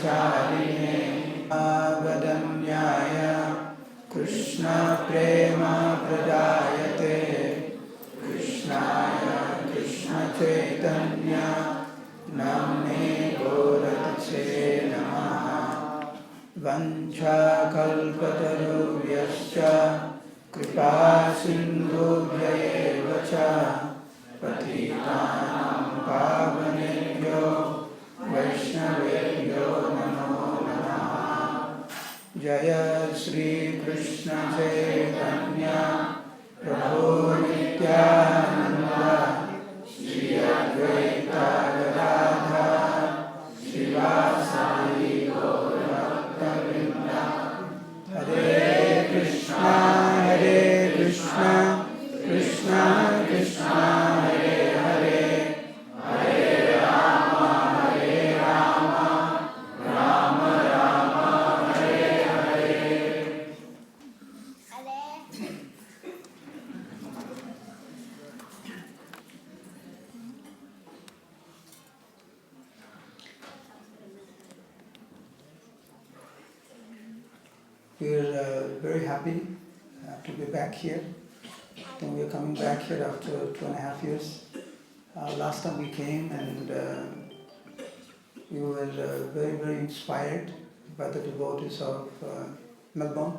Brahmacharine Avadanyaya Krishna Prema Pradayate Krishnaya Krishna Chaitanya Namne Gauratatse Namaha Vancha Kalpatarubhyascha Kripa Sindhubhya eva cha Patitanam Pavanebhyo Vaishnavebhyo Namo Namaha Jaya Shri Krishna Chaitanya Prabhu Nityananda Shri Advaita Gadadhar Srivasadi Gaurabhakta Hare Krishna, Hare Krishna, Krishna Krishna, Hare Hare, Hare Rama, Hare Rama, Rama Rama, Hare Hare. We're very happy to be back here. I think we are coming back here after 2.5 years. Last time we came and we were very, very inspired by the devotees of Melbourne.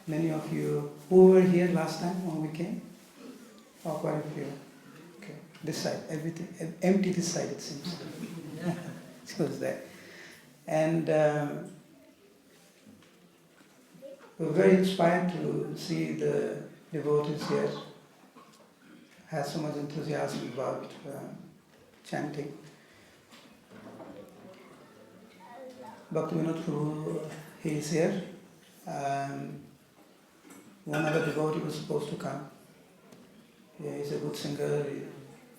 Many of you who were here last time when we came? Oh, quite a few. Okay. This side, everything, empty this side it seems. It was there. And we're very inspired to see the devotees here have so much enthusiasm about chanting. Bhaktivinoda Prabhu, he is here. One other devotee was supposed to come. Yeah, he's a good singer, he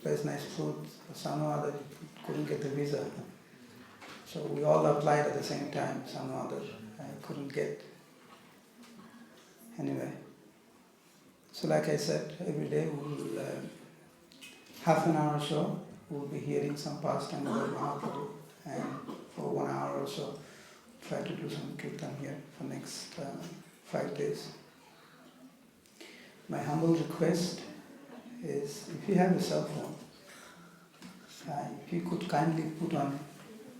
plays nice flute. Somehow or other he couldn't get the visa. So we all applied at the same time, somehow or other I couldn't get. Anyway, so like I said, every day we'll, half an hour or so, we'll be hearing some pastime of Mahaprabhu, and for 1 hour or so, try to do some Kirtan here for next 5 days. My humble request is, if you have a cell phone, if you could kindly put on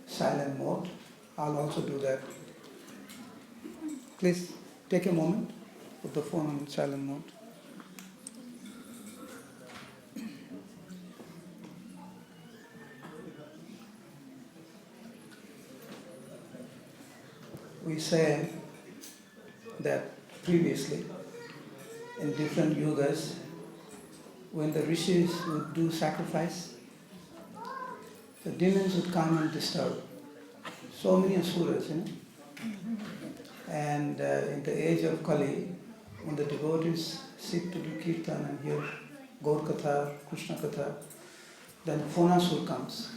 silent mode, I'll also do that. Please take a moment. Put the phone on silent mode. We say that previously, in different yugas, when the rishis would do sacrifice, the demons would come and disturb. So many asuras, And in the age of Kali, when the devotees sit to do Kirtan and hear Gaur Katha, Krishna Katha, then Phonasur comes.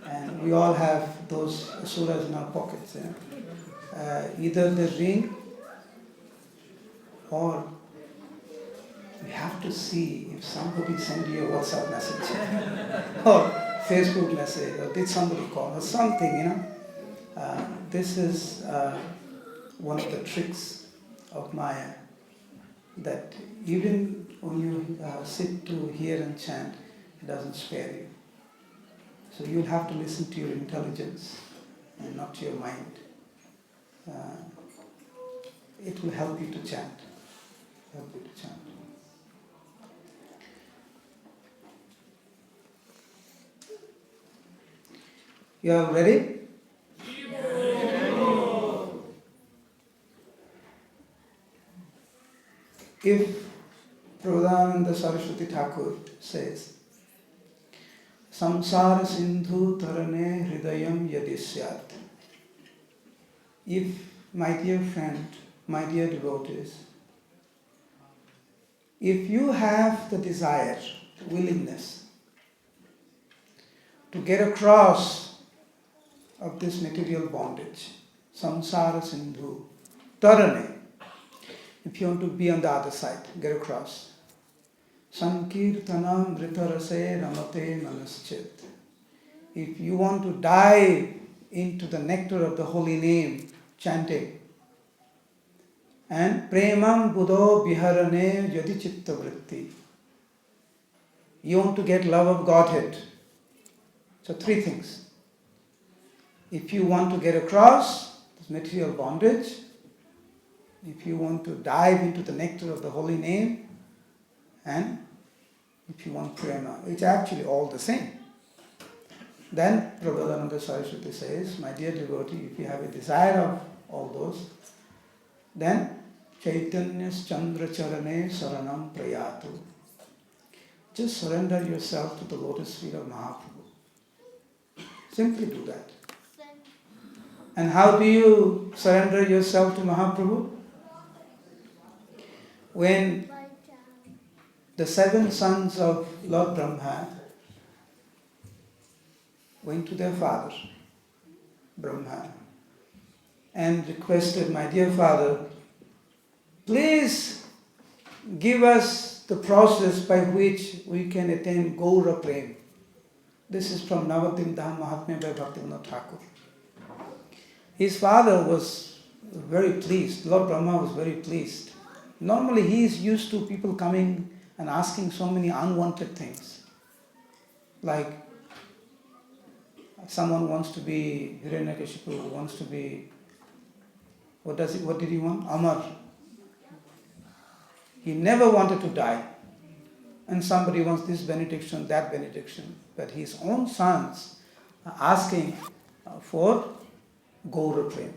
And we all have those asuras in our pockets. Either they ring, or we have to see if somebody sent you a WhatsApp message or Facebook message, or did somebody call, or something, This is one of the tricks of Maya, that even when you sit to hear and chant, it doesn't spare you. So you'll have to listen to your intelligence and not to your mind. It will help you to chant. You are ready? If Prabhupada Saraswati Thakur says, Samsara Sindhu Tarane Hridayam Yadisyat, if, my dear friend, my dear devotees, if you have the desire, willingness to get across of this material bondage, Samsara Sindhu Tarane, if you want to be on the other side, get across. Sankirtanam ritarase ramate manaschit. if you want to dive into the nectar of the holy name, chanting, and premam buddho viharane yadi chitta vritti, you want to get love of Godhead. So 3 things. If you want to get across this material bondage, if you want to dive into the nectar of the holy name, and if you want prema, it's actually all the same. Then Prabhupada Saraswati says, my dear devotee, if you have a desire of all those, then Chaitanyas Chandra Charane Saranam Prayatu. Just surrender yourself to the lotus feet of Mahaprabhu. Simply do that. And how do you surrender yourself to Mahaprabhu? When the 7 sons of Lord Brahma went to their father, Brahma, and requested, my dear father, please give us the process by which we can attain Gaura Prem. This is from Sri Dham Mayapur by Bhaktivinoda Thakur. His father was very pleased. Lord Brahma was very pleased. Normally he is used to people coming and asking so many unwanted things. Like someone wants to be Hiranyakashipu, wants to be, what did he want? Amar. He never wanted to die. And somebody wants this benediction, that benediction. But his own sons are asking for Gaura Prem.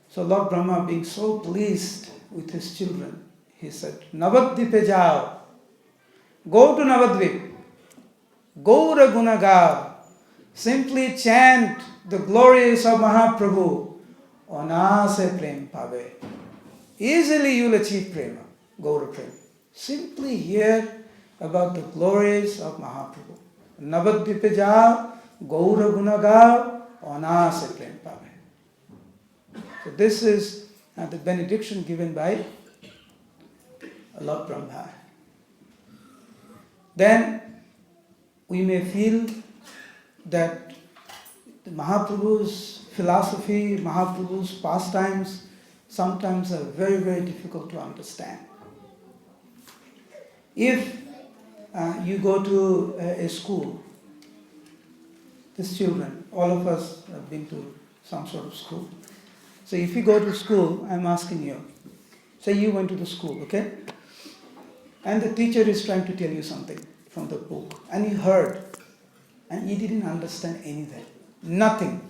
So Lord Brahma, being so pleased with his children, he said, Navadvipe jao, go to Navadvip, Gaura Gunagav, simply chant the glories of Mahaprabhu, Onase Prem Pave. Easily you will achieve Prema, Gaura Prem. Simply hear about the glories of Mahaprabhu. Navadvipe jao, Gaura Gunagav, Onase Prem Pave. So this is the benediction given by Lord Brahma. Then we may feel that the Mahaprabhu's philosophy, Mahaprabhu's pastimes sometimes are very, very difficult to understand. If you go to a school, these children, all of us have been to some sort of school. So if you go to school, I'm asking you, say you went to the school, okay? And the teacher is trying to tell you something from the book, and you heard, and you didn't understand anything, nothing.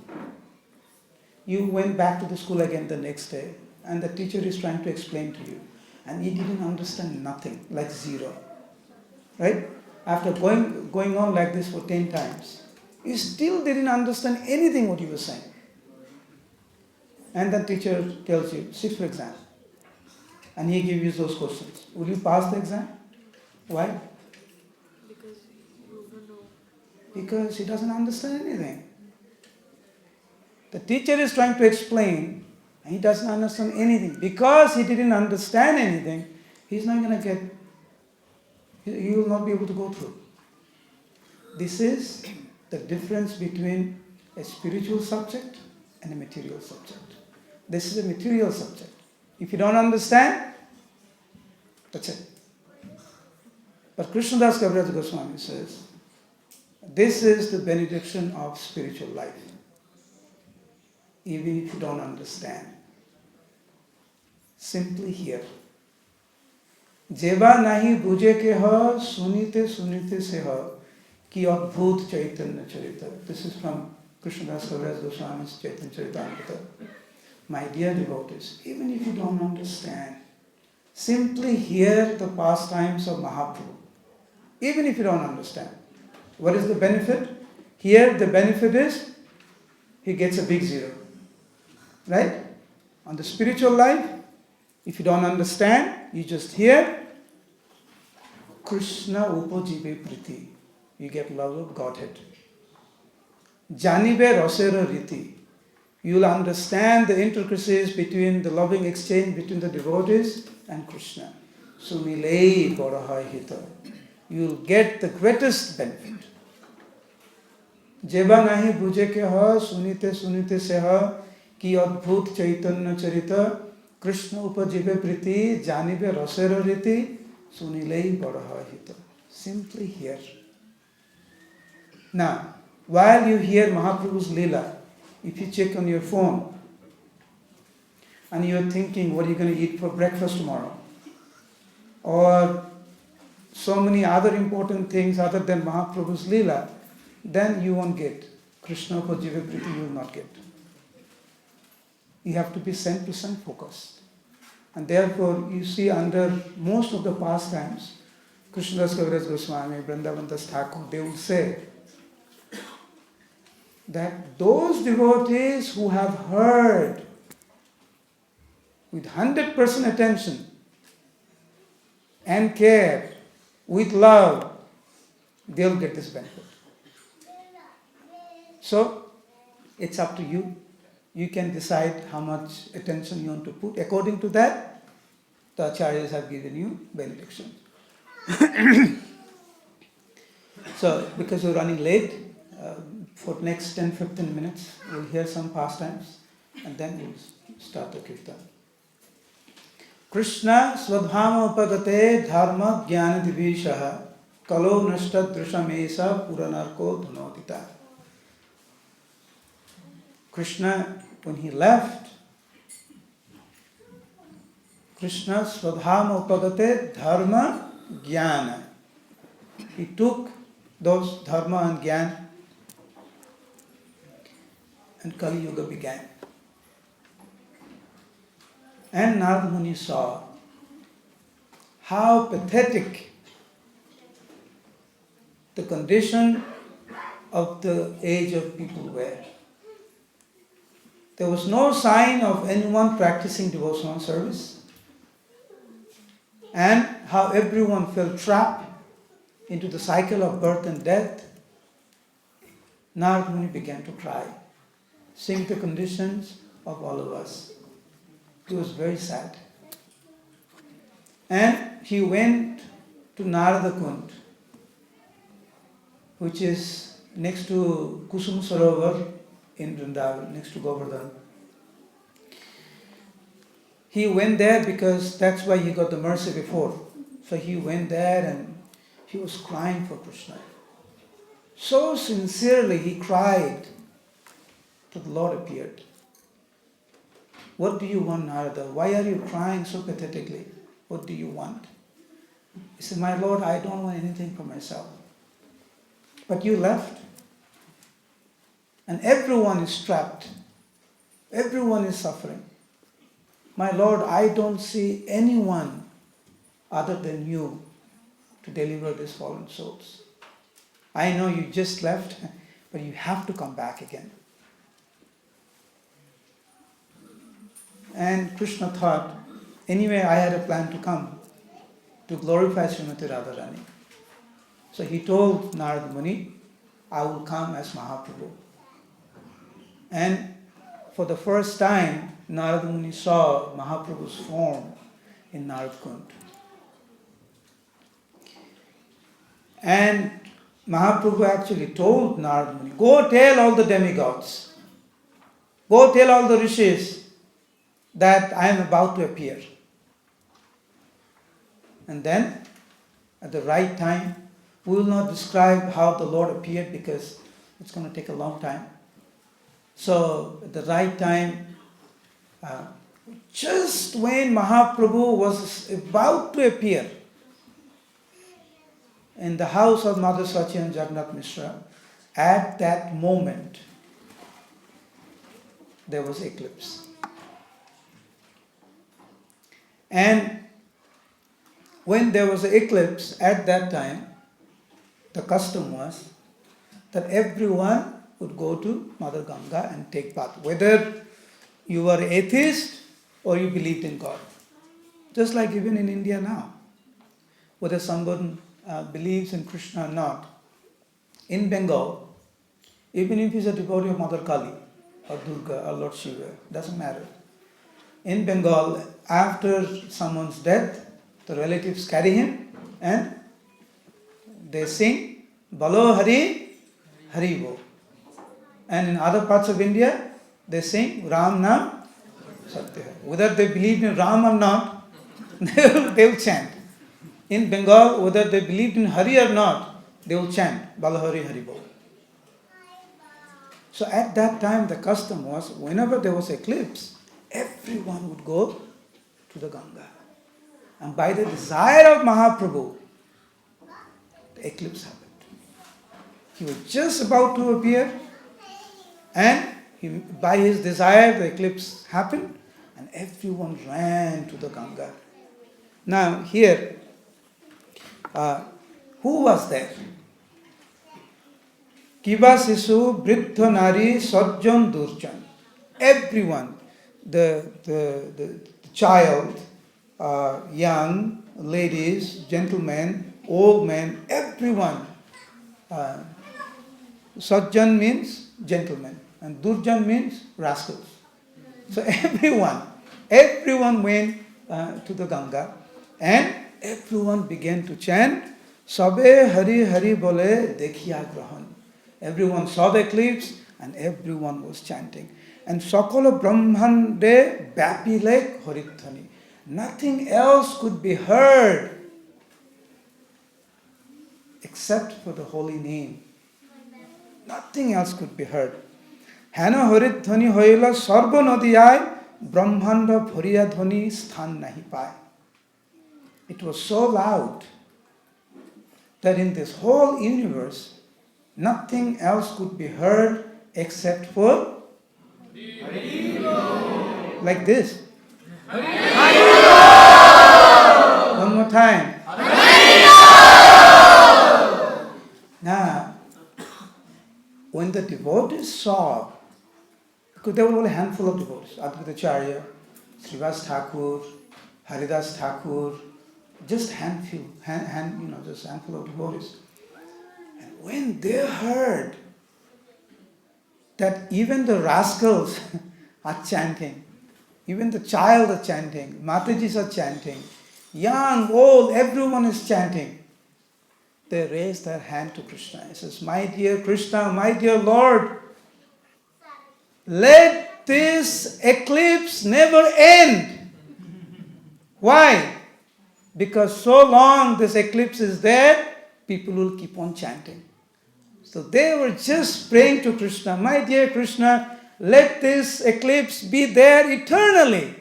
You went back to the school again the next day, and the teacher is trying to explain to you, and you didn't understand nothing, like zero, right? After going on like this for 10 times, you still didn't understand anything what you were saying. And the teacher tells you, sit for exam. And he gives you those questions. Will you pass the exam? Why? Because you don't know. Because he doesn't understand anything. The teacher is trying to explain, and he doesn't understand anything. Because he didn't understand anything, he's not going to get, he will not be able to go through. This is the difference between a spiritual subject and a material subject. This is a material subject. If you don't understand, that's it. But Krishnadas Kaviraj Goswami says, this is the benediction of spiritual life. Even if you don't understand, simply hear. Jeva nahi buje ke ha, sunite se ha, ki adbhut chaitanya charita. This is from Krishnadas Kaviraj Goswami's Chaitanya Charitamrita. My dear devotees, even if you don't understand, simply hear the pastimes of Mahaprabhu. Even if you don't understand. What is the benefit? Here the benefit is, he gets a big zero. Right? On the spiritual life, if you don't understand, you just hear, Krishna upajive priti. You get love of Godhead. Janibe rasera riti. You will understand the intricacies between the loving exchange between the devotees and Krishna. Sunilei gorahai hita. You will get the greatest benefit. जेबा नहीं बुझे के ह सुनीते सुनीते से ह कि अद्भुत चैतन्य चरित कृष्ण उपजीवे प्रीति जानिबे रसेर रीति सुनिलेई बड़ हित. Simply hear. Now, while you hear Mahaprabhu's Lila, if you check on your phone and you're thinking, what are you going to eat for breakfast tomorrow? Or so many other important things other than Mahaprabhu's Lila, then you won't get. Krishna Upajiva Priti you will not get. You have to be 100% focused. And therefore, you see under most of the pastimes, Krishnadas Kaviraj Goswami, Vrindavandas Thakur, they will say that those devotees who have heard with 100% attention and care, with love, they'll get this benefit. So, it's up to you. You can decide how much attention you want to put. According to that, the acharyas have given you benediction. So, because we're running late, for next 10-15 minutes, we'll hear some pastimes and then we'll start the Kirtan. Krishna Swadhama Upagate Dharma Jnana Divishaha Kalo Nashta Drishamesa Puranarko Dhunodita. Krishna, when he left, Krishna Swadhama Upagate Dharma Jnana. He took those dharma and jnana and Kali Yuga began. And Narad Muni saw how pathetic the condition of the age of people were. There was no sign of anyone practicing devotional service, and how everyone fell trapped into the cycle of birth and death. Narad Muni began to cry, seeing the conditions of all of us. He was very sad. And he went to Narada Kund, which is next to Kusum Sarovar in Vrindavan, next to Govardhan. He went there because that's why he got the mercy before. So he went there and he was crying for Krishna. So sincerely he cried till the Lord appeared. What do you want, Narada? Why are you crying so pathetically? What do you want? He said, my Lord, I don't want anything for myself. But you left. And everyone is trapped. Everyone is suffering. My Lord, I don't see anyone other than you to deliver these fallen souls. I know you just left, but you have to come back again. And Krishna thought, anyway, I had a plan to come to glorify Srimati Radharani. So he told Narad Muni, I will come as Mahaprabhu. And for the first time, Narad Muni saw Mahaprabhu's form in Narad Kund. And Mahaprabhu actually told Narad Muni, go tell all the demigods, go tell all the rishis that I am about to appear. And then, at the right time, we will not describe how the Lord appeared because it's going to take a long time. So, at the right time, just when Mahaprabhu was about to appear in the house of Mother Sachi and Jagannath Mishra, at that moment, there was eclipse. And when there was an eclipse at that time, the custom was that everyone would go to Mother Ganga and take bath, whether you were atheist or you believed in God. Just like even in India now, whether someone believes in Krishna or not. In Bengal, even if he's a devotee of Mother Kali or Durga or Lord Shiva, doesn't matter. In Bengal, after someone's death, the relatives carry him and they sing, Balo Hari, Hari Bo. And in other parts of India, they sing Ram Nam Satya. Whether they believed in Ram or not, they will chant. In Bengal, whether they believed in Hari or not, they will chant Balahari Haribol. So at that time, the custom was, whenever there was eclipse, everyone would go to the Ganga. And by the desire of Mahaprabhu, the eclipse happened. He was just about to appear, and by his desire, the eclipse happened, and everyone ran to the Ganga. Now here, who was there? Kiba Sisu, Briddha Nari, Sajjan Durjan. Everyone, the child, young, ladies, gentlemen, old men, everyone. Sajjan means gentlemen, and Durjan means rascals. So everyone went to the Ganga, and everyone began to chant, Sabe Hari Hari Bole Dekhiya Grahan. Everyone saw the eclipse, and everyone was chanting. And Sakala Brahmande Bapilek Haritthani. Nothing else could be heard except for the holy name. Nothing else could be heard. Hana Haritthani Hoila Sarva Nadiyai Brahmanda Bhariya Dhani Sthan Nahi Pai. It was so loud that in this whole universe, nothing else could be heard except for like this. One more time. Now, when the devotees saw, because there were only a handful of devotees, Advaita Acharya, Srivas Thakur, Haridas Thakur, just handful of devotees. And when they heard that even the rascals are chanting, even the child are chanting, Matajis are chanting, young, old, everyone is chanting, they raised their hand to Krishna. He says, my dear Krishna, my dear Lord, let this eclipse never end. Why? Because so long this eclipse is there, people will keep on chanting. So they were just praying to Krishna, my dear Krishna, let this eclipse be there eternally.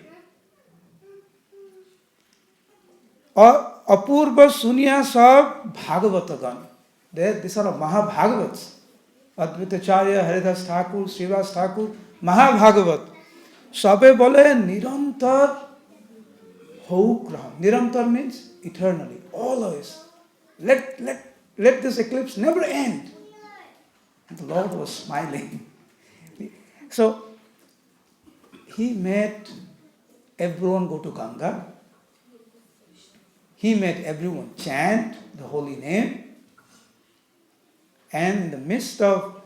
Apurva Sunya Sab Bhagavatagan. These are Mahabhagavats. Advaita Acharya, Haridas Thakur, Srivas Thakur, Mahabhagavat. Sabe bole Nirantar Houkraham. Nirantar means eternally, always. Let this eclipse never end. And the Lord was smiling. So, he made everyone go to Ganga. He made everyone chant the holy name. And in the midst of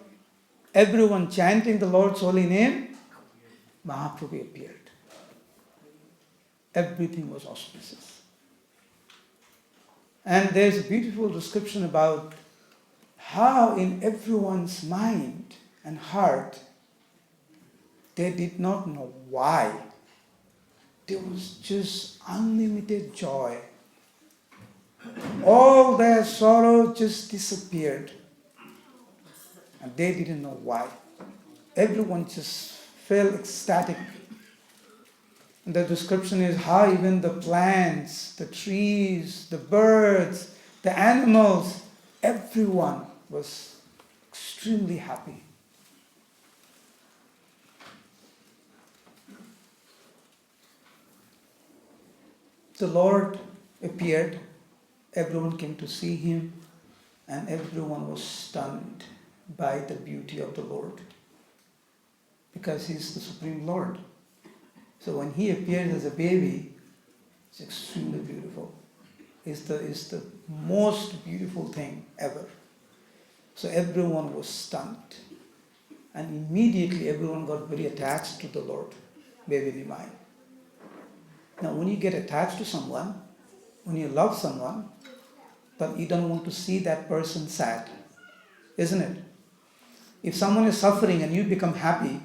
everyone chanting the Lord's holy name, Mahaprabhu appeared. Everything was auspicious. And there's a beautiful description about how in everyone's mind and heart, they did not know why. There was just unlimited joy. All their sorrow just disappeared. And they didn't know why. Everyone just felt ecstatic. And the description is how even the plants, the trees, the birds, the animals, everyone was extremely happy. The Lord appeared, everyone came to see him, and everyone was stunned by the beauty of the Lord, because he's the Supreme Lord. So when he appeared as a baby, it's extremely beautiful. It's the most beautiful thing ever. So everyone was stunned. And immediately everyone got very attached to the Lord, baby Nimai. Now when you get attached to someone, when you love someone, but you don't want to see that person sad, isn't it? If someone is suffering and you become happy,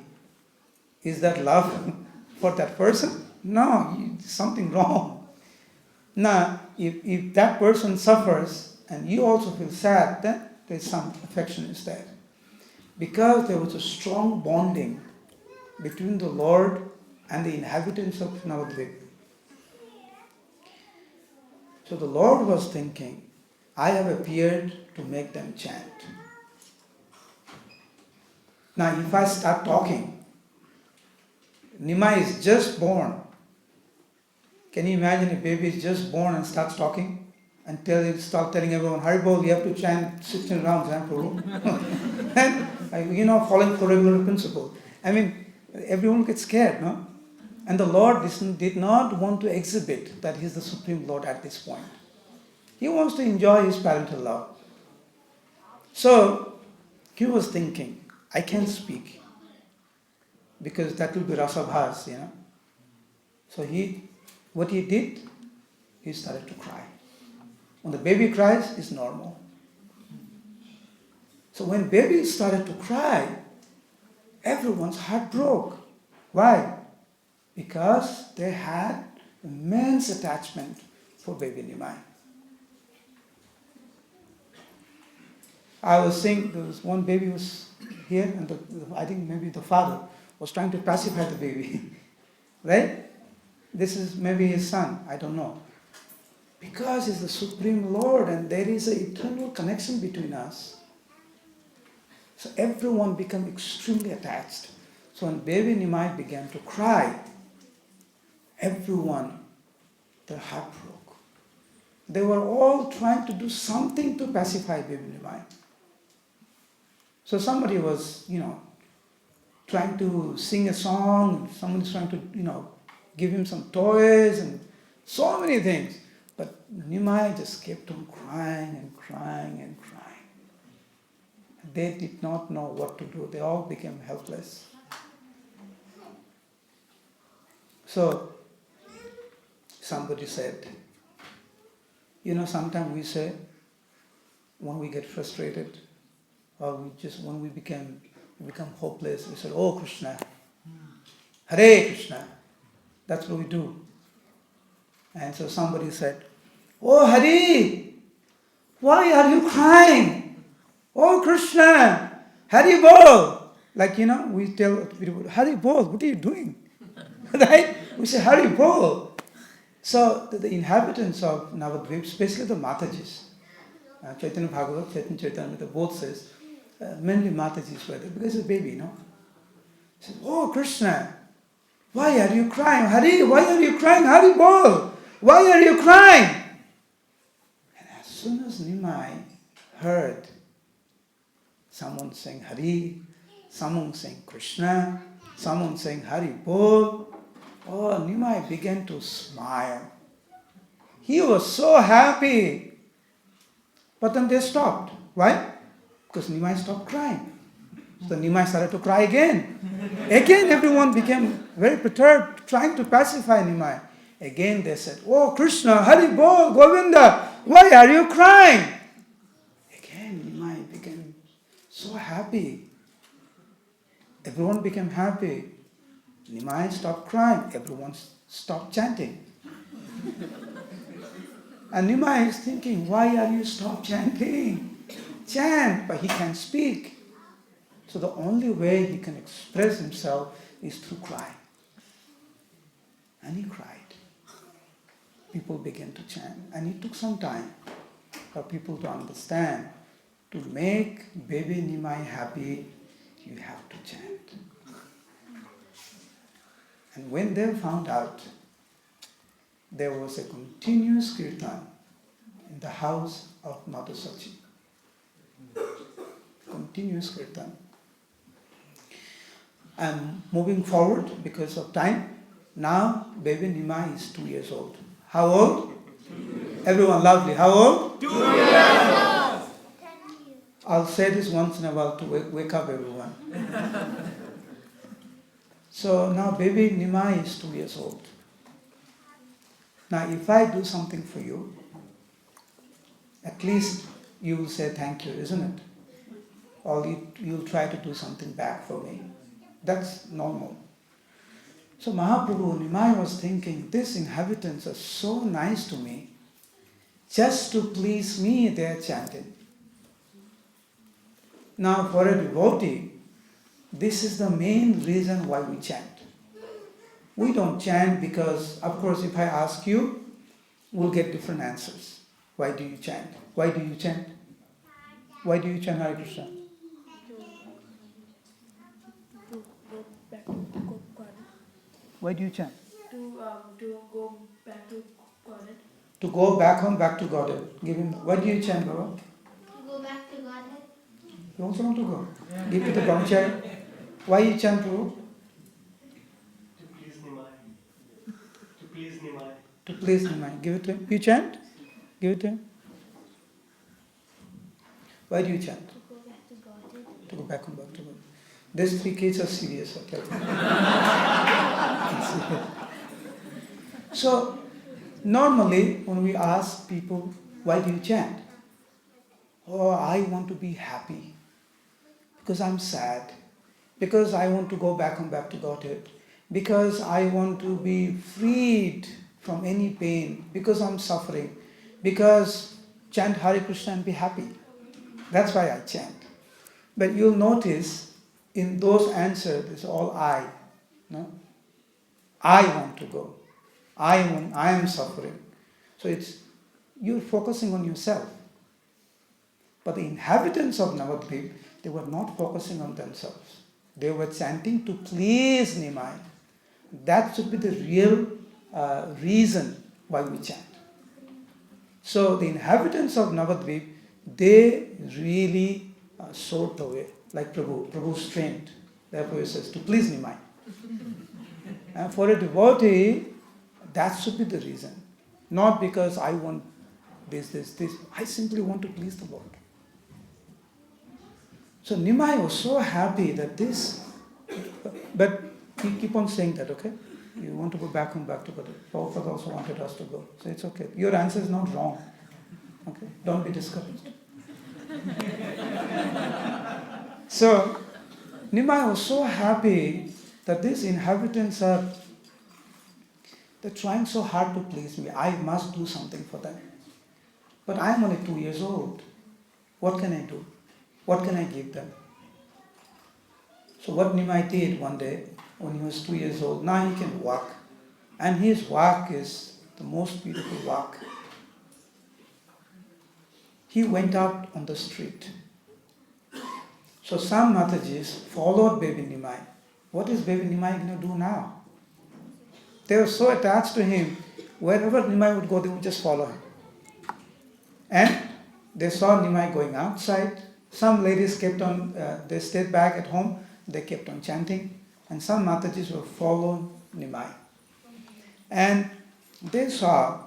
is that love for that person? No, something wrong. Now, if that person suffers and you also feel sad, then there's some affection is there. Because there was a strong bonding between the Lord and the inhabitants of Navadvip. So the Lord was thinking, I have appeared to make them chant. Now if I start talking, Nimai is just born. Can you imagine a baby is just born and starts talking? And start telling everyone, Haribol, you have to chant 16 rounds, Prabhu. And, following the regular principle. I mean, everyone gets scared, no? And the Lord did not want to exhibit that He is the Supreme Lord at this point. He wants to enjoy His parental love. So, He was thinking, I can't speak, because that will be rasabhas, So what he did, he started to cry. When the baby cries, it's normal. So when baby started to cry, everyone's heart broke. Why? Because they had immense attachment for baby Nimai. I was saying there was one baby was here, and I think maybe the father was trying to pacify the baby. Right? This is maybe his son, I don't know. Because he's the Supreme Lord and there is an eternal connection between us. So everyone became extremely attached. So when baby Nimai began to cry, everyone, their heart broke. They were all trying to do something to pacify baby Nimai. So somebody was, trying to sing a song, somebody's trying to, give him some toys and so many things. But Nimai just kept on crying and crying and crying. They did not know what to do. They all became helpless. So, somebody said, sometimes we say, when we get frustrated, or when we become hopeless, we say, oh Krishna, Hare Krishna. That's what we do. And so somebody said, oh Hari, why are you crying? Oh Krishna, Hari Bol. Like, we tell people, Hari Bol, what are you doing? Right? We say, Hari Bol. So the inhabitants of Navadvip, especially the Matajis, Chaitanya Bhagavat, Chaitanya both says, mainly Matajis were there, because it's a baby, He says, oh Krishna, why are you crying? Hari, why are you crying? Hari Bol, why are you crying? And as soon as Nimai heard someone saying Hari, someone saying Krishna, someone saying Hari Bol, oh, Nimai began to smile. He was so happy. But then they stopped. Why? Because Nimai stopped crying. So Nimai started to cry again. Again, everyone became very perturbed, trying to pacify Nimai. Again, they said, oh, Krishna, Hari Bol, Govinda, why are you crying? Again, Nimai became so happy. Everyone became happy. Nimai stopped crying. Everyone stopped chanting. And Nimai is thinking, why are you stop chanting? Chant, but he can't speak. So the only way he can express himself is through cry. And he cried. People began to chant. And it took some time for people to understand, to make baby Nimai happy, you have to chant. And when they found out, there was a continuous Kirtan in the house of Mother Sachi. Continuous Kirtan. I'm moving forward because of time. Now, baby Nimai is 2 years old. How old? 2 years. Everyone loudly. How old? 2 years. I'll say this once in a while to wake up everyone. So now baby Nimai is 2 years old. Now if I do something for you, at least you will say thank you, isn't it? or you'll try to do something back for me. That's normal. So Mahaprabhu, Nimai was thinking, these inhabitants are so nice to me. Just to please me, they are chanting. Now for a devotee, this is the main reason why we chant. We don't chant because, of course, if I ask you, we'll get different answers. Why do you chant? Why do you chant? Why do you chant Hare Krishna? To go back to God. Why do you chant? To go back to God. To go back home, back to Godhead. Give him. Why do you chant, Baba? To go back to Godhead. You also want to go? Give to the brahmachari. Why you chant, Prabhu? To please Nimai. To please Nimai. To please Nimai. Give it to him. You chant? Give it to him. Why do you chant? To go back to Godhead. To go back home, back to God. These three kids are serious. Okay? So, normally when we ask people, why do you chant? Oh, I want to be happy. Because I'm sad. Because I want to go back home, back to Godhead. Because I want to be freed from any pain. Because I'm suffering. Because chant Hare Krishna and be happy. That's why I chant. But you'll notice in those answers, it's all I. No? I want to go. I am suffering. So you're focusing on yourself. But the inhabitants of Navadvip, they were not focusing on themselves. They were chanting to please Nimai. That should be the real reason why we chant. So the inhabitants of Navadvip, they really showed the way, like Prabhu. Prabhu's trained. Therefore he says, to please Nimai. And for a devotee, that should be the reason. Not because I want this. I simply want to please the Lord. So Nimai was so happy that this, but he keep on saying that, okay? You want to go back home, back to God. Prabhupada also wanted us to go. So it's okay. Your answer is not wrong. Okay? Don't be discouraged. So Nimai was so happy that these inhabitants they're trying so hard to please me. I must do something for them. But I'm only 2 years old. What can I do? What can I give them? So what Nimai did one day, when he was 2 years old, now he can walk. And his walk is the most beautiful walk. He went out on the street. So some Matajis followed baby Nimai. What is baby Nimai going to do now? They were so attached to him, wherever Nimai would go, they would just follow him. And they saw Nimai going outside. Some ladies they stayed back at home, they kept on chanting. And some Matajis were following Nimai. And they saw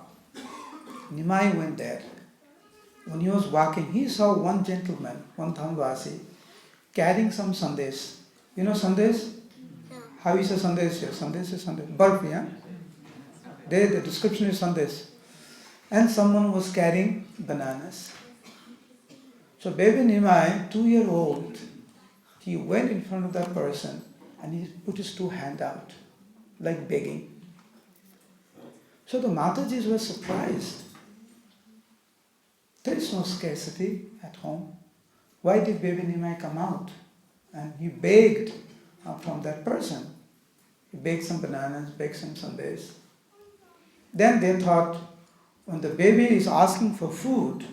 Nimai went there. When he was walking, he saw one gentleman, one Dhamvasi, carrying some sandesh. You know sandesh? How is a sandesh here? Sandesh is sandesh. Burfi, yeah? The description is sandesh. And someone was carrying bananas. So baby Nimai, 2-year-old, he went in front of that person and he put his 2 hands out, like begging. So the Matajis were surprised. There is no scarcity at home. Why did baby Nimai come out? And he begged from that person. He begged some bananas, begged some sandesh. Then they thought, when the baby is asking for food,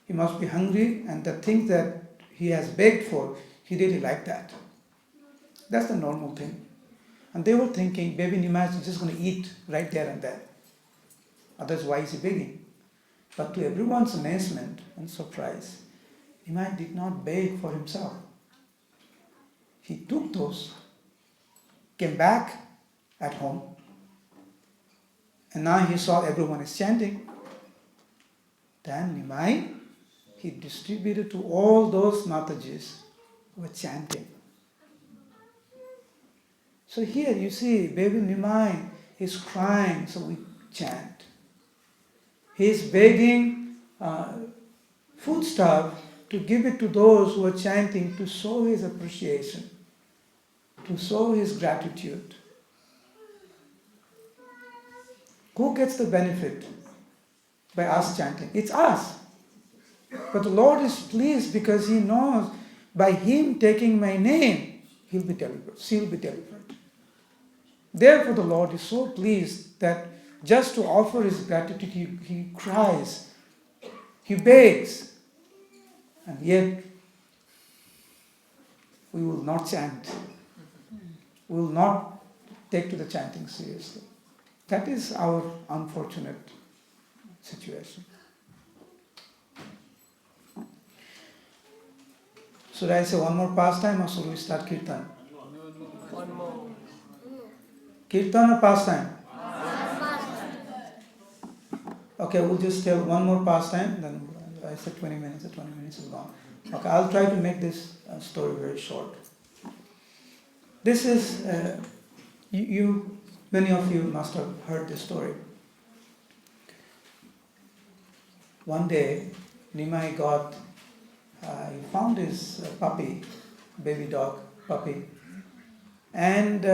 he must be hungry, and the things that he has begged for, he really like that. That's the normal thing. And they were thinking, baby Nimai is just going to eat right there and then. Otherwise, why is he begging? But to everyone's amazement and surprise, Nimai did not beg for himself. He took those, came back at home, and now he saw everyone is chanting. Then Nimai, he distributed to all those Matajis who were chanting. So here you see, baby Nimai is crying, so we chant. He is begging food stuff, to give it to those who are chanting to show his appreciation, to show his gratitude. Who gets the benefit by us chanting? It's us. But the Lord is pleased because he knows by him taking my name, he'll be delivered, she'll be delivered. Therefore the Lord is so pleased that just to offer his gratitude, he cries, he begs, and yet we will not chant. We will not take to the chanting seriously. That is our unfortunate situation. Should I say one more pastime or should we start Kirtan? One more. Kirtan or pastime? Okay, we'll just tell one more pastime, then I said 20 minutes, the 20 minutes is gone. Okay, I'll try to make this story very short. This is, many of you must have heard this story. One day, Nimai he found his puppy, baby dog, puppy, and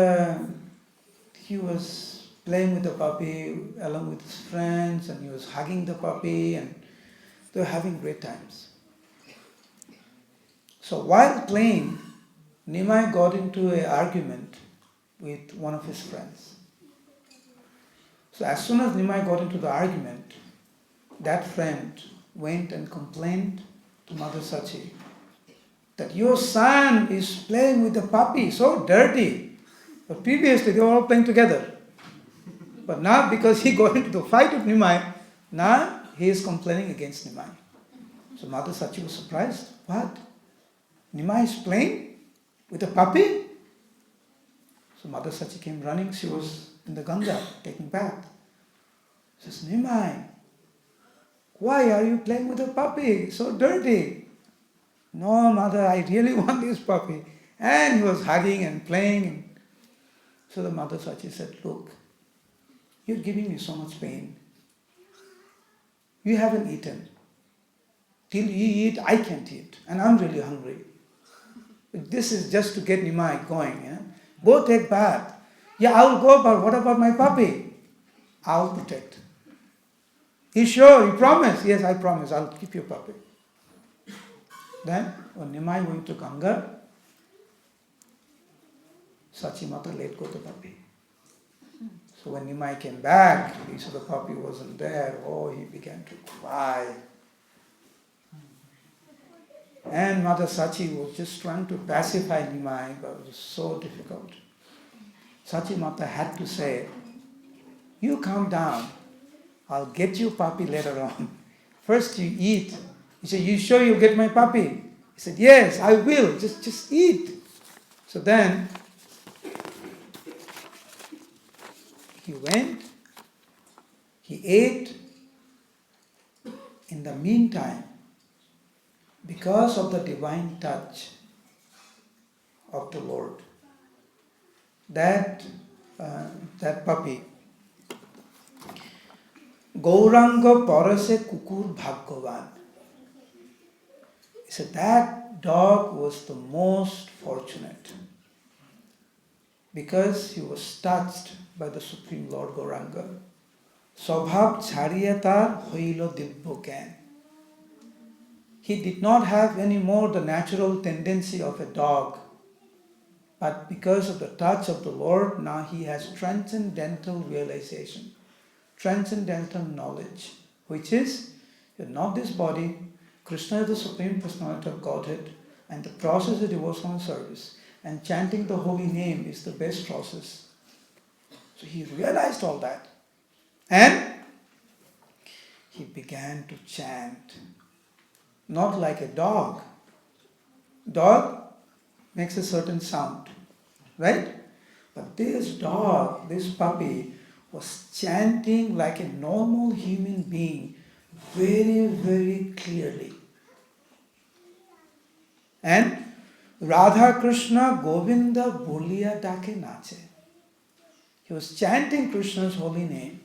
he was playing with the puppy along with his friends, and he was hugging the puppy, and they were having great times. So while playing, Nimai got into an argument with one of his friends. So as soon as Nimai got into the argument, that friend went and complained to Mother Sachi that your son is playing with the puppy, so dirty. But previously they were all playing together. But now because he got into the fight with Nimai, now he is complaining against Nimai. So Mother Sachi was surprised. What? Nimai is playing with a puppy? So Mother Sachi came running. She was in the Ganga taking bath. She says, Nimai, why are you playing with a puppy? So dirty. No, Mother, I really want this puppy. And he was hugging and playing. So the Mother Sachi said, look, you're giving me so much pain. You haven't eaten. Till you eat, I can't eat. And I'm really hungry. This is just to get Nimai going. Yeah? Go take bath. Yeah, I'll go, but what about my puppy? I'll protect. You sure? You promise? Yes, I promise. I'll keep your puppy. Then, when Nimai went to Ganga, Sachi Mata let go the puppy. So when Nimai came back, he saw the puppy wasn't there. Oh, he began to cry. And Mother Sachi was just trying to pacify Nimai, but it was so difficult. Sachi Mata had to say, you calm down. I'll get you puppy later on. First you eat. He said, you sure you'll get my puppy? He said, yes, I will. Just eat. So then, he went, he ate. In the meantime, because of the divine touch of the Lord, that puppy, Gauranga Parase Kukur Bhagavan. He said that dog was the most fortunate because he was touched by the Supreme Lord Gauranga. Swabhav Chariyatar Hoilo Dibbo Gyan. He did not have any more the natural tendency of a dog, but because of the touch of the Lord, now he has transcendental realization, transcendental knowledge, which is, you're not this body, Krishna is the Supreme Personality of Godhead, and the process of devotional service, and chanting the holy name is the best process. So he realized all that, and he began to chant, not like a dog. Dog makes a certain sound, right? But this dog, this puppy, was chanting like a normal human being, very, very clearly. And Radha Krishna Govinda Bolia Dake Nache. He was chanting Krishna's holy name.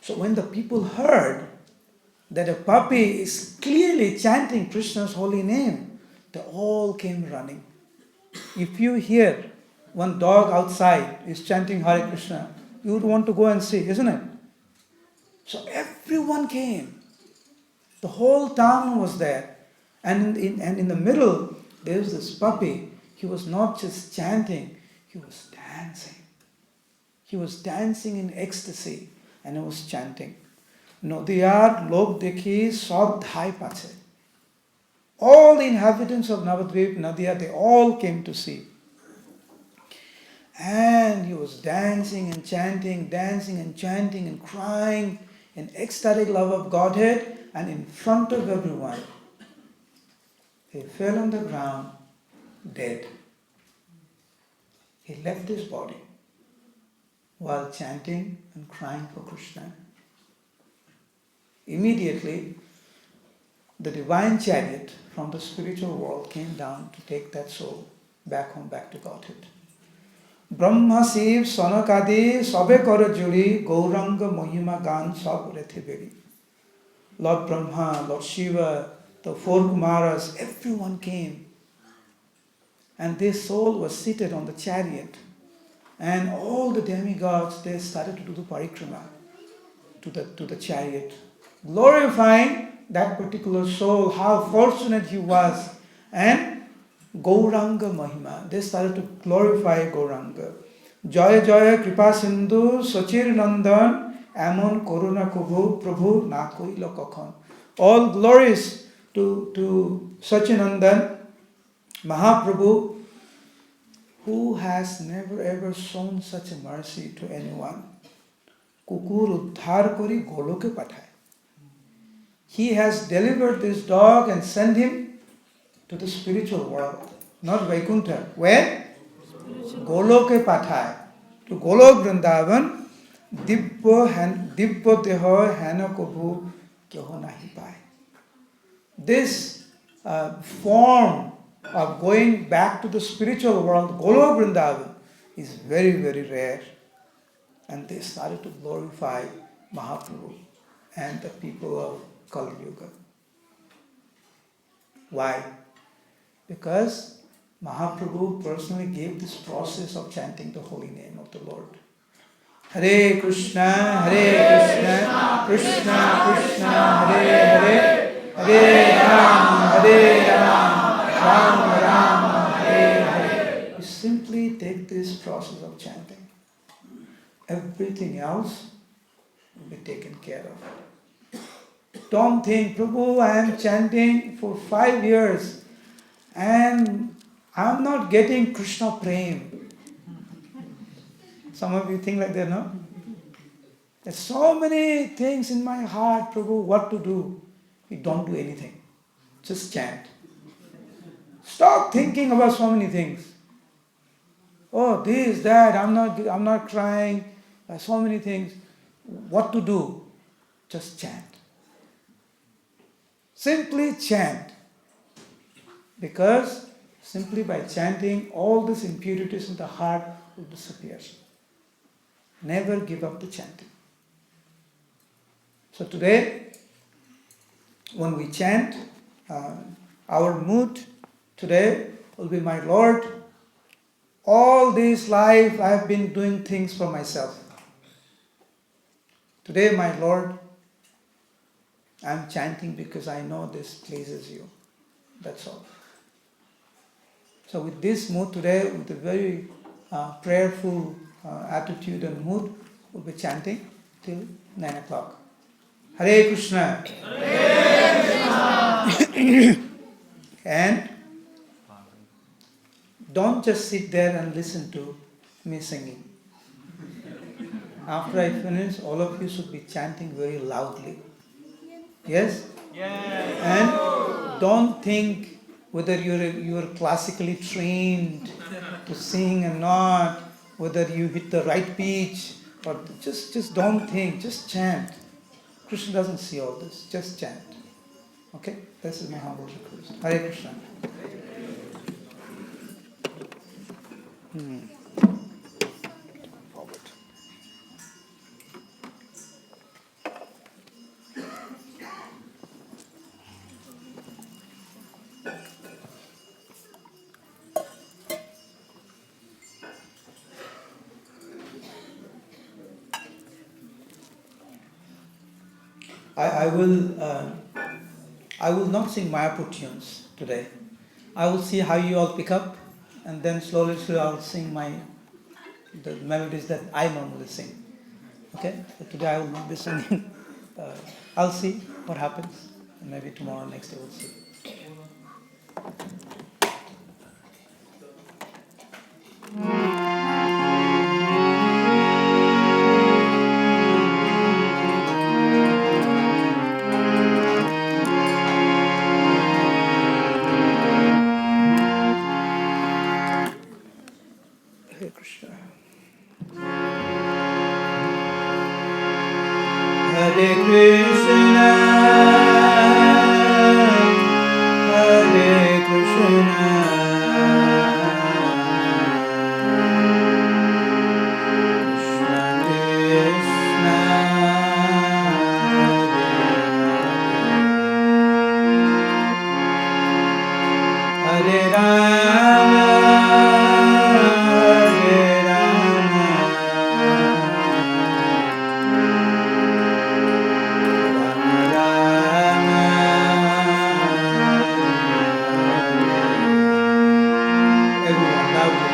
So when the people heard, that a puppy is clearly chanting Krishna's holy name, they all came running. If you hear one dog outside is chanting Hare Krishna, you would want to go and see, isn't it? So everyone came. The whole town was there. And in the middle, there was this puppy. He was not just chanting, he was dancing. He was dancing in ecstasy and he was chanting. Nodiyar lok dekhi sab dhai pache. All the inhabitants of Navadvip, Nadia, they all came to see. And he was dancing and chanting and crying in ecstatic love of Godhead, and in front of everyone, he fell on the ground dead. He left his body while chanting and crying for Krishna. Immediately, the divine chariot from the spiritual world came down to take that soul back home, back to Godhead. Brahma, Shiv, Sanakadi, Sabe Kara Juri, Gauranga, Mohima, Gan, Sab Rethiberi. Lord Brahma, Lord Shiva, the four Kumaras, everyone came. And this soul was seated on the chariot. And all the demigods, they started to do the parikrama to the chariot, glorifying that particular soul, how fortunate he was. And Gauranga Mahima, they started to glorify Gauranga. Jaya Jaya Kripa Sindhu Sachir Nandan Amon Koruna Kubhu Prabhu Nakoi Lokakon. All glories to Sachinandan Mahaprabhu, who has never ever shown such a mercy to anyone. Kukur Uddhar Kori Goloke Pathai. He has delivered this dog and sent him to the spiritual world, not Vaikuntha. Where? Goloke Pathai. To Golok Vrindavan, Dibbo Deho Hana Kobhu Kyoho Nahi Pai. This form of going back to the spiritual world, Golok Vrindavan, is very, very rare. And they started to glorify Mahaprabhu and the people of Kali Yuga. Why? Because Mahaprabhu personally gave this process of chanting the holy name of the Lord. Hare Krishna, Krishna Krishna, Hare Hare, Hare Ram, Ram Ram, Hare Hare. You simply take this process of chanting. Everything else will be taken care of. Don't think, Prabhu, I am chanting for 5 years and I am not getting Krishna Prem. Some of you think like that, no? There's so many things in my heart, Prabhu, what to do? You don't do anything. Just chant. Stop thinking about so many things. Oh, this, that, I'm not crying. So many things. What to do? Just chant. Simply chant. Because simply by chanting, all these impurities in the heart will disappear. Never give up the chanting. So today, when we chant, our mood today will be, my Lord, all this life I have been doing things for myself. Today, my Lord, I am chanting because I know this pleases you. That's all. So with this mood today, with a very prayerful attitude and mood, we'll be chanting till 9 o'clock. Hare Krishna. Hare Krishna. And don't just sit there and listen to me singing. After I finish, all of you should be chanting very loudly. Yes? Yes. And don't think whether you're classically trained to sing or not, whether you hit the right pitch, or just don't think, just chant. Krishna doesn't see all this, just chant. Okay? This is my humble request. Hare Krishna. Forward. I will not sing Mayapur tunes today. I will see how you all pick up, and then slowly I will sing the melodies that I normally sing. Okay? So today I will not be singing. I'll see what happens. And maybe tomorrow, next day we'll see. Hare Krishna. Hare Krishna, Hare Krishna, Krishna Krishna, Hare Rama, Hare Rama, everyone loudly, please.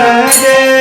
Hare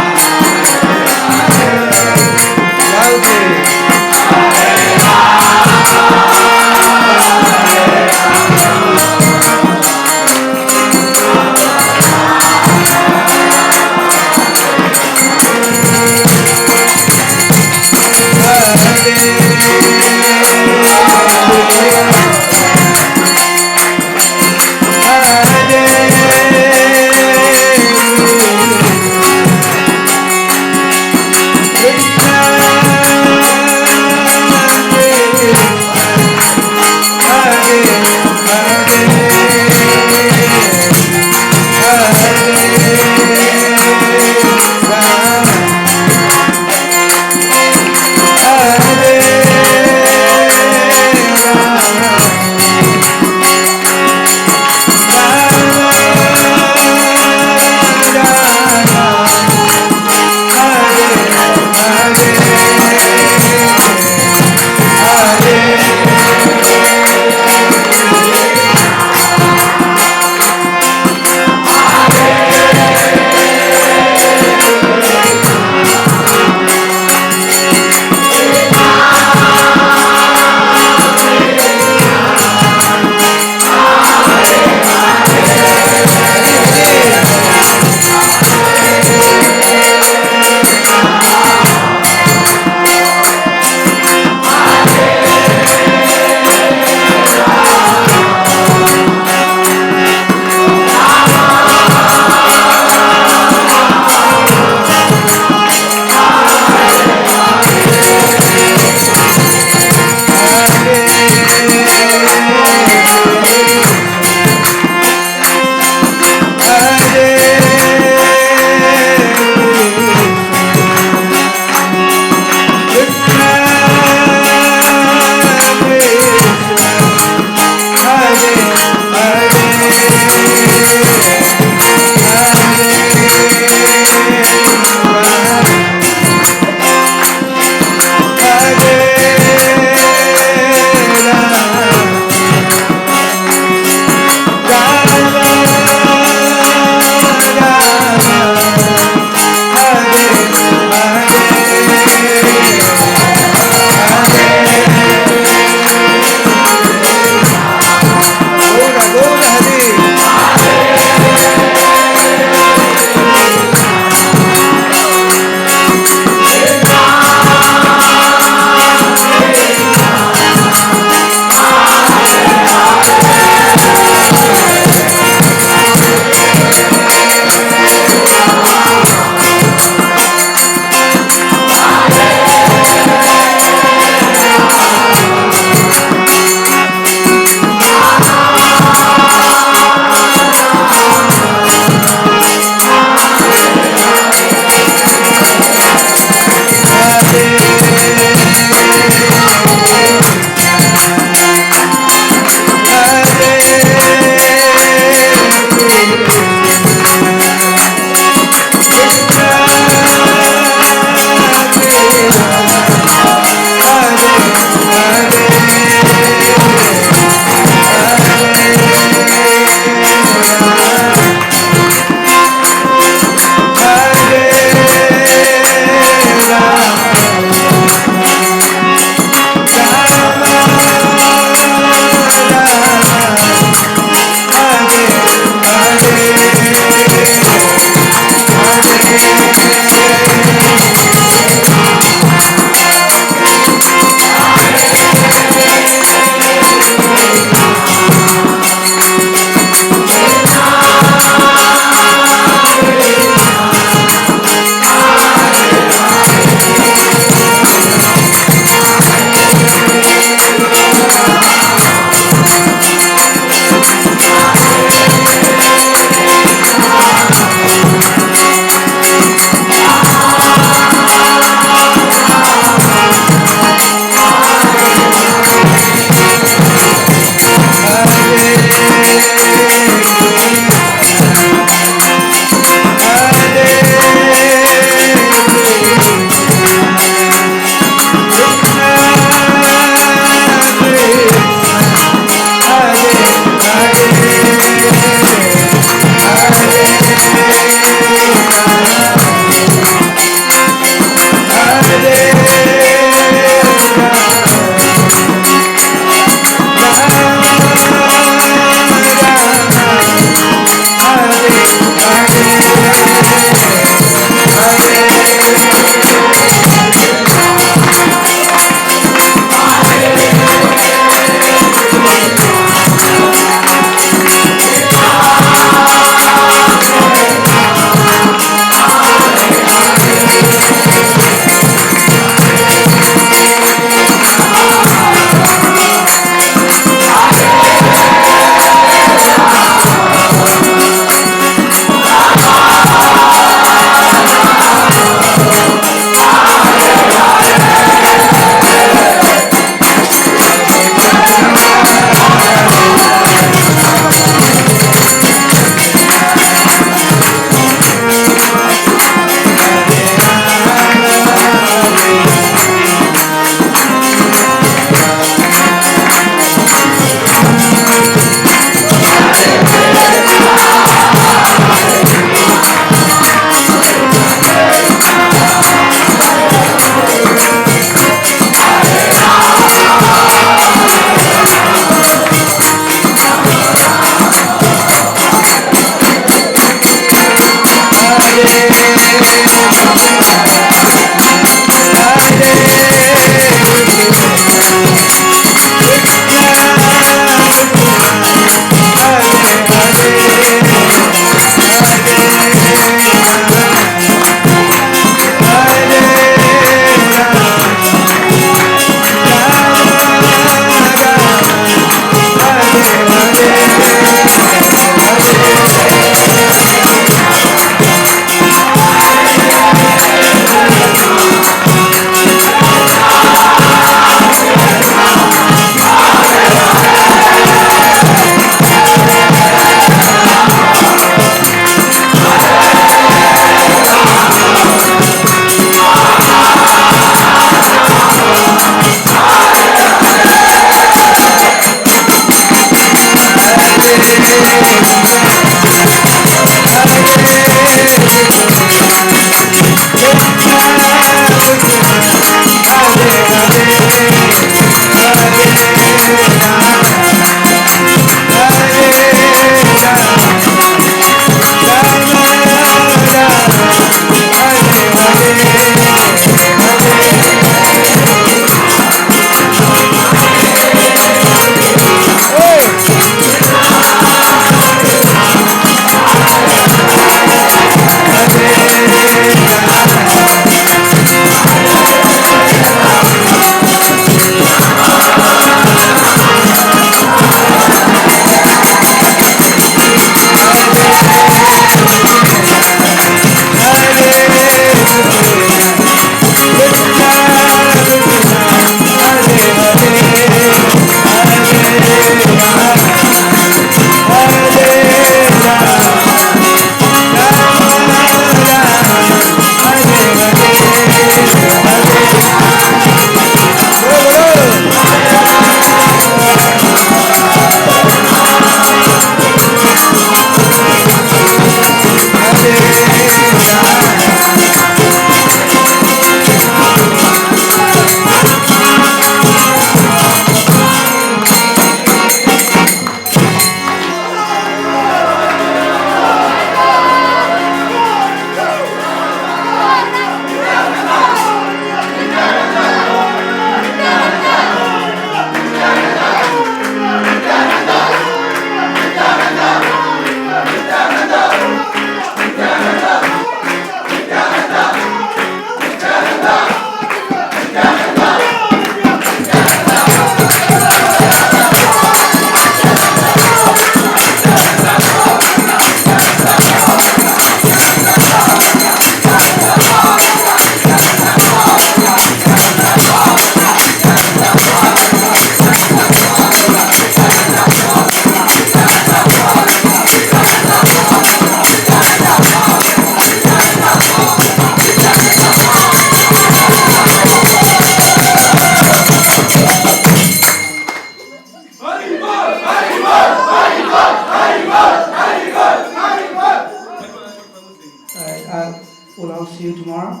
We'll all see you tomorrow.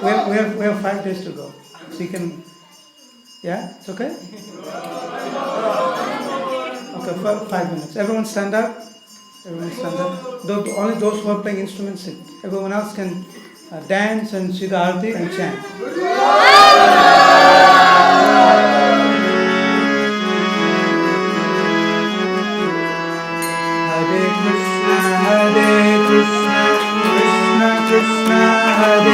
We have 5 days to go. So you can, yeah, it's okay? Okay, 5 minutes. Everyone stand up. Everyone stand up. Only those who are playing instruments sit. Everyone else can dance and see the arati and chant. Hare Krishna, Krishna Krishna, Hare